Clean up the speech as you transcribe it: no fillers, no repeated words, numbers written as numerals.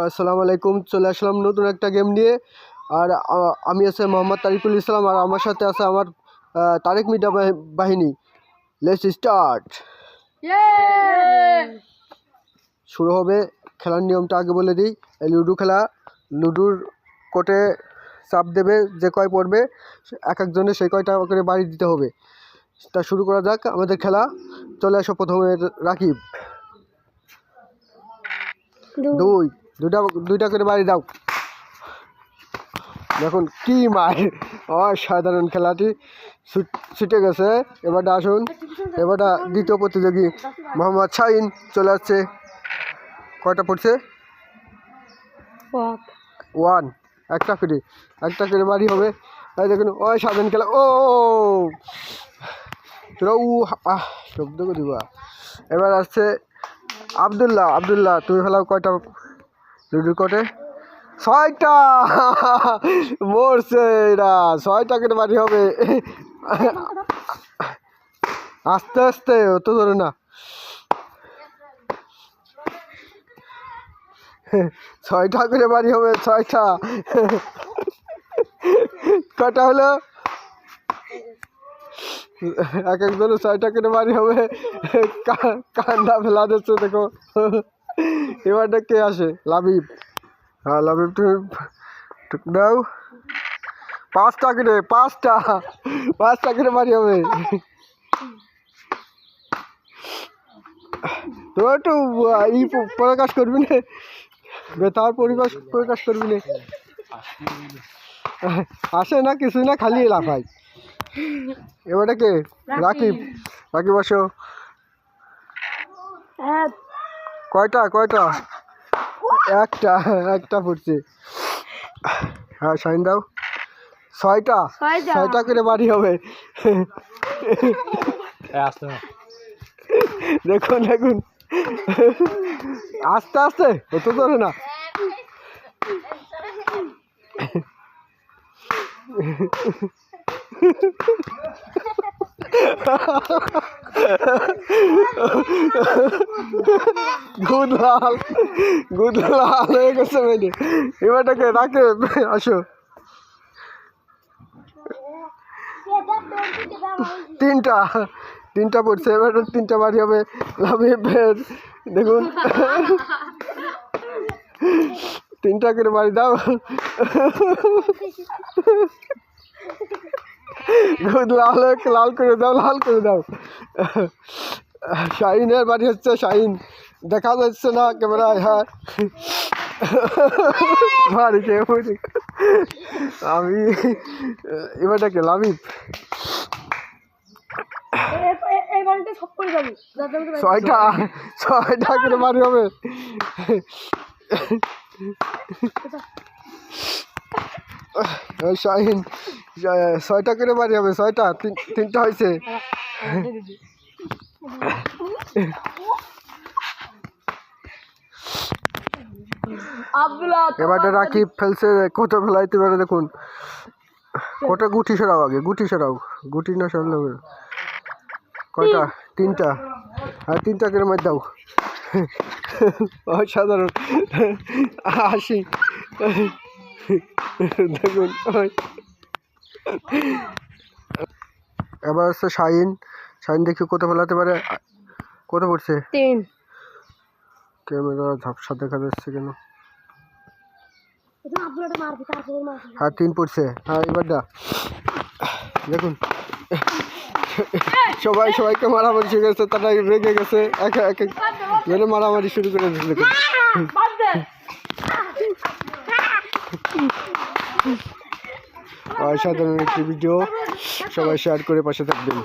আসসালামু আলাইকুম। চলে আসলাম নতুন একটা গেম নিয়ে। আর আমি আছে মোহাম্মদ তারিকুল ইসলাম, আর আমার সাথে আছে আমার তারেক মিডিয়া বাহিনী। Let's start. শুরু হবে। খেলার নিয়মটা আগে বলে দিই। এই লুডো খেলা, লুডোর কোটে চাপ দেবে, যে কয় পড়বে এক একজনে সেই কয়টা করে বাড়ি দিতে হবে। তা শুরু করা যাক আমাদের খেলা। চলে আসো। প্রথমে রাকিব, দুইটা করে বাড়ি দাও। দেখুন কি মায়ের অসাধারণ খেলাটি ছুটে গেছে। এবারটা আসুন, এবারটা দ্বিতীয় প্রতিযোগী মোহাম্মদ শাহিন চলে আসছে। কয়টা পড়ছে? 1। একটা করে বাড়ি হবে। এই দেখুন অসাধারণ খেলা। ও তোরা শব্দ করে দিবা। এবার আসছে আবদুল্লাহ, তুমি ফেলাও। কয়টা লুডুর কোটে? 6টা। মরছে এরা। 6টা করে বাড়ি হবে। আস্তে আস্তে, অত ধরে না। 6টা করে বাড়ি হবে। 6টা। কটা হলো? এক একজনে 6টা করে বাড়ি হবে। কান্না ফেলা দিচ্ছে দেখো। এবারটা কে আসে? লাবিব। হ্যাঁ লাবিব, তুমি দাও। 5টা করে বাড়ি হবে। তো একটু প্রকাশ করবি না, বেতার প্রকাশ করবি না। আসে না কিছু না, খালি লাফাই। এবারটা কে? রাকিব আসো। কয়টা? একটা পড়ছে। হ্যাঁ শাইন দাও। 6টা করে বাড়ি হবে। দেখুন আস্তে আস্তে, অত ধরে না। গুড লাল হয়ে গেছে মেনে। এবারটাকে রাখে আসো। 3টা পড়ছে। এবার 3টা বাড়ি হবে। লাভিবের দেখুন 3টা করে বাড়ি দাও। লাল করে দাও। শাহিনের বাড়ি হচ্ছে। শাহিন দেখা যাচ্ছে না ক্যামেরায়। হ্যাঁ বাড়িতে আমি। এবারটাকে লাভিব। 6টা করে বাড়ি হবে। শাহিন 6টা করে বাড়ি হবে। 6টা। 3টা হয়েছে। এবারে রাকিব ফেলছে। কত ফেলাইতে পারে দেখুন। কটা গুটি সরাও আগে, গুটি না সরালে হবে। কয়টা? 3টা। আর 3টা করে মার দাও। অসাধারণ হাসি। দেখুন এবার হচ্ছে শাহিন দেখি কত ফেলাতে পারে। কত পড়ছে? 3। ক্যামেরা ঝাপসা দেখা যাচ্ছে কেন? হ্যাঁ 3 পড়ছে। হ্যাঁ এবারটা দেখুন। সবাইকে মারামারি শুরু গেছে। তারা রেগে গেছে। এক জনে মারামারি শুরু করে দিচ্ছে। দেখুন অসাধারণ একটি ভিডিও। সবাই শেয়ার করে পাশে থাকবেন।